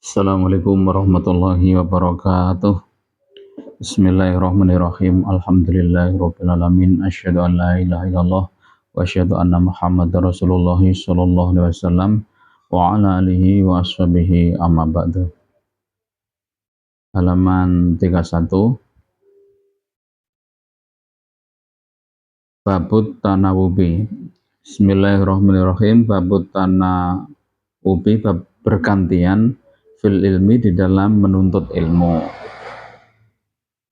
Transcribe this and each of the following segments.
Assalamualaikum warahmatullahi wabarakatuh. Bismillahirrahmanirrahim. Alhamdulillahirabbil alamin. Asyhadu an la ilaha illallah wa asyhadu anna Muhammadar Rasulullah sallallahu alaihi wasallam wa ala alihi wa ashabihi amma ba'du. Halaman 31 Babut Tanawubi. Bismillahirrahmanirrahim. Babut Tanawubi, bab bergantian fil ilmi, di dalam menuntut ilmu.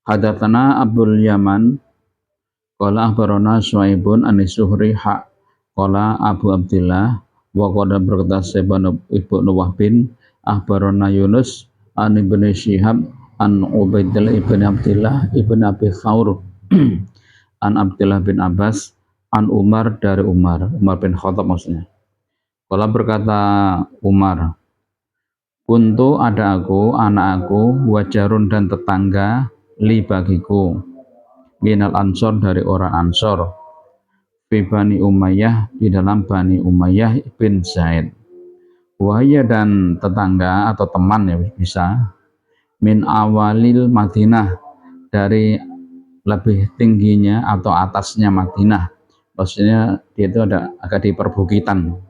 Hadatsana Abdul Yaman qala akhbarana Syuaibun anis Zuhri qala Abu Abdillah wa qala berkata Ibnu Wahbin akhbarana Yunus an Ibnu Syihab an Ubaidillah ibn Abdillah ibn Abi Thawr an Abdillah bin Abbas an Umar, dari Umar bin Khattab maksudnya. Qala berkata Umar, kuntu, ada aku, anak aku, wajarun dan tetangga, li bagiku, minal ansor, dari orang ansor, fi Bani Umayyah, di dalam Bani Umayyah bin Zaid, wahya, dan tetangga atau teman ya bisa, min awalil Madinah, dari lebih tingginya atau atasnya Madinah, maksudnya dia itu ada agak di perbukitan.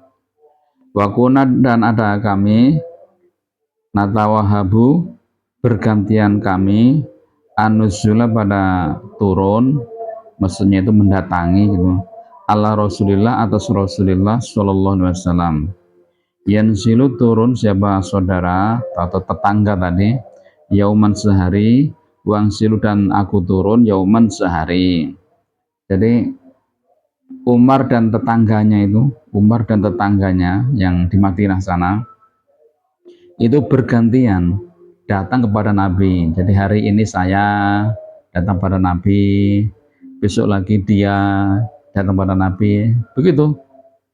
Wakunat, dan ada kami, natawahabu, bergantian kami, anuzula, pada turun, maksudnya itu mendatangi gitu, ala Rasulillah, atas Rasulillah sallallahu alaihi wasallam. Yanzilu, turun siapa saudara atau tetangga tadi, yauman, sehari, wangsilu, dan aku turun, yauman, sehari. Jadi Umar dan tetangganya yang di Madinah sana itu bergantian datang kepada Nabi. Jadi hari ini saya datang pada Nabi, besok lagi dia datang pada Nabi, begitu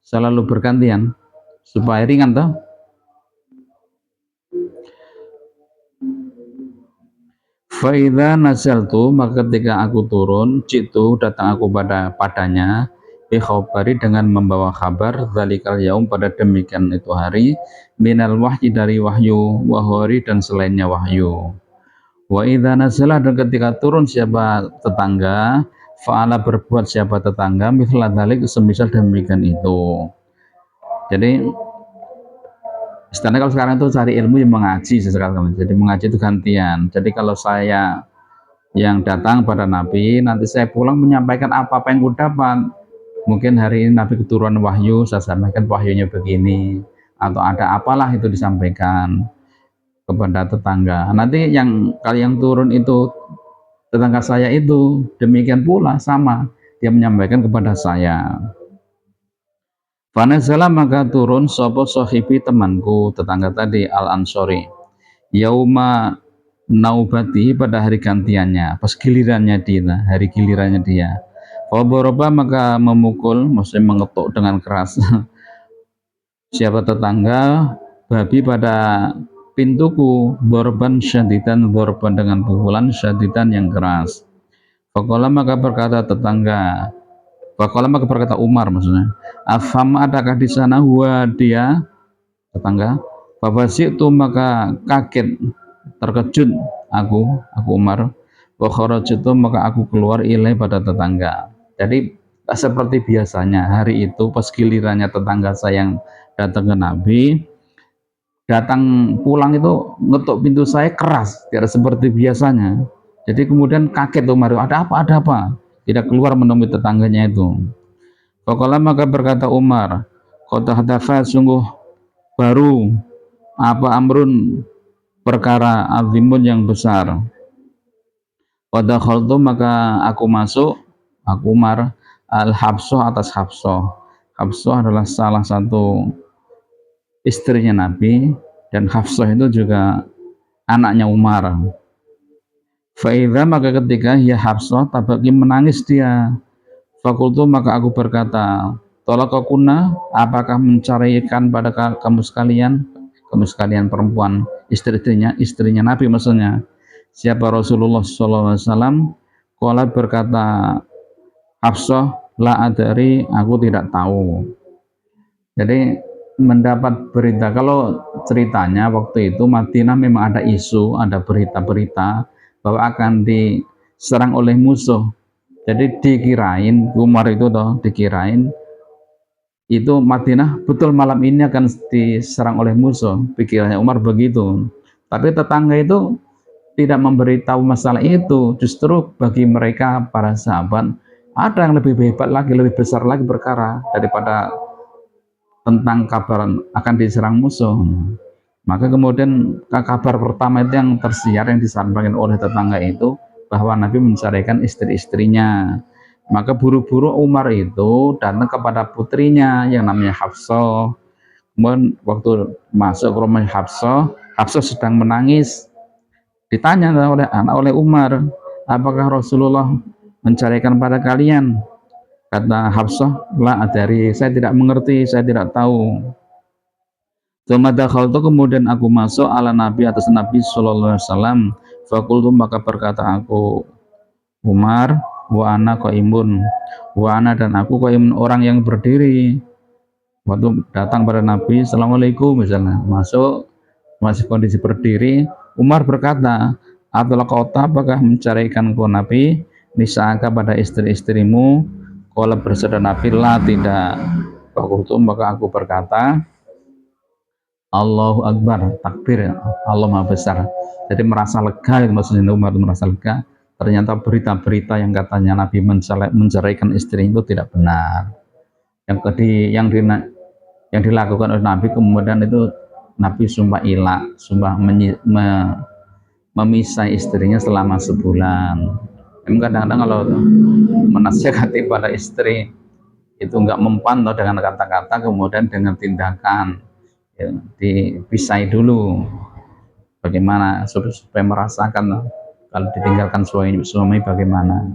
selalu bergantian supaya ringan toh. Faidha nazaltu, maka ketika aku turun, jitu, datang aku padanya, bikhobari, dengan membawa kabar, zalikal yaum, pada demikian itu hari, minal wahyi, dari wahyu, wahori, dan selainnya wahyu. Wa idza nazalah, dan ketika turun siapa tetangga, fa'ala, berbuat siapa tetangga, mithla dzalik, semisal demikian itu. Jadi istilahnya kalau sekarang itu cari ilmu yang mengaji sekarang. Jadi mengaji itu gantian. Jadi kalau saya yang datang pada Nabi, nanti saya pulang menyampaikan apa-apa yang kudapat. Mungkin hari ini Nabi keturunan wahyu, saya sampaikan wahyunya begini, atau ada apalah itu disampaikan kepada tetangga. Nanti kalau yang turun itu tetangga saya itu, demikian pula sama, dia menyampaikan kepada saya. Fanazala, maka turun sopo sohibi, temanku, tetangga tadi, al-ansori, yauma naubati, pada hari gantiannya, pas gilirannya dia, hari gilirannya dia. Faboroba, maka memukul, maksudnya mengetuk dengan keras siapa tetangga, babi, pada pintuku, borban syadidan, borban dengan pukulan, syadidan yang keras. Fakola, maka berkata tetangga, Fakola, maka berkata Umar, maksudnya, afham, adakah di sana, huwa, dia tetangga, itu, maka kaget, terkejut aku Umar, itu, maka aku keluar, ilai, pada tetangga. Jadi seperti biasanya hari itu pas gilirannya tetangga saya yang datang ke Nabi, datang pulang itu ngetuk pintu saya keras, tidak seperti biasanya. Jadi kemudian kaget Umar, ada apa, tidak keluar menemui tetangganya itu. Faqala, maka berkata Umar, qad hadafa, sungguh baru apa, amrun, perkara, azimun, yang besar. Qad dakhaltu, maka aku masuk, aku Umar, al-Habsah, atas Habsah. Habsah adalah salah satu istrinya Nabi, dan Hafsah itu juga anaknya Umar. Fa'idha, maka ketika ya Hafsah tabaki, menangis dia. Fakultu, maka aku berkata, tolakakuna, apakah mencarikan pada kamu sekalian perempuan, istrinya Nabi maksudnya, siapa Rasulullah SAW. Qala, berkata Hafsah, la adari, aku tidak tahu. Jadi mendapat berita, kalau ceritanya waktu itu Madinah memang ada isu, ada berita-berita bahwa akan diserang oleh musuh. Jadi dikirain Umar itu toh, dikirain itu Madinah betul malam ini akan diserang oleh musuh. Pikirannya Umar begitu. Tapi tetangga itu tidak memberitahu masalah itu. Justru bagi mereka para sahabat ada yang lebih hebat lagi, lebih besar lagi perkara daripada tentang kabar akan diserang musuh. Maka kemudian kabar pertama itu yang tersiar, yang disampaikan oleh tetangga itu bahwa Nabi mencarikan istri-istrinya. Maka buru-buru Umar itu datang kepada putrinya yang namanya Hafsah. Kemudian waktu masuk ke rumah Hafsah, Hafsah sedang menangis. Ditanya oleh Umar, apakah Rasulullah mencarikan pada kalian? Kata Hafsah, la adari, saya tidak mengerti, saya tidak tahu. Itu kemudian aku masuk ala Nabi, atas Nabi Sallallahu Alaihi Wasallam. Fakultu, maka berkata aku, Umar, wa ana qaimun, wa ana, dan aku qaimun, orang yang berdiri. Waktu datang pada Nabi, Assalamualaikum misalnya, masuk masih kondisi berdiri, Umar berkata, Abdullah kota, apakah mencarikan kau Nabi nisaka pada istri-istrimu? Kalau bersabda Nabi, lah tidak. Fakultu, maka aku berkata, Allahu Akbar, takbir, Allah Maha Besar. Jadi merasa lega, itu maksudnya Umar merasa lega. Ternyata berita-berita yang katanya Nabi menceraikan istri itu tidak benar. Yang dilakukan oleh Nabi kemudian itu Nabi sumpah ilah, sumpah memisah istrinya selama sebulan. Kadang-kadang kalau menasihati pada istri itu enggak mempan dengan kata-kata, kemudian dengan tindakan, ya, dipisahi dulu. Bagaimana supaya merasakan kalau ditinggalkan suami bagaimana.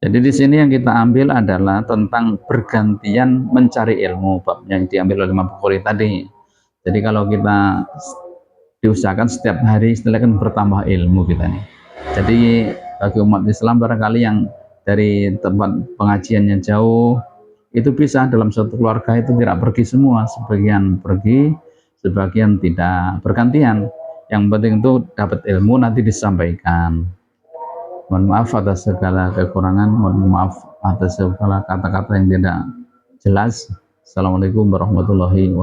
Jadi di sini yang kita ambil adalah tentang bergantian mencari ilmu, bab yang diambil oleh Imam Bukhari tadi. Jadi kalau kita diusahakan setiap hari istilahnya bertambah ilmu kita nih. Jadi bagi umat Islam barangkali yang dari tempat pengajiannya jauh, itu bisa dalam satu keluarga itu tidak pergi semua, sebagian pergi, sebagian tidak, bergantian. Yang penting itu dapat ilmu, nanti disampaikan. Mohon maaf atas segala kekurangan, mohon maaf atas segala kata-kata yang tidak jelas. Assalamualaikum warahmatullahi wabarakatuh.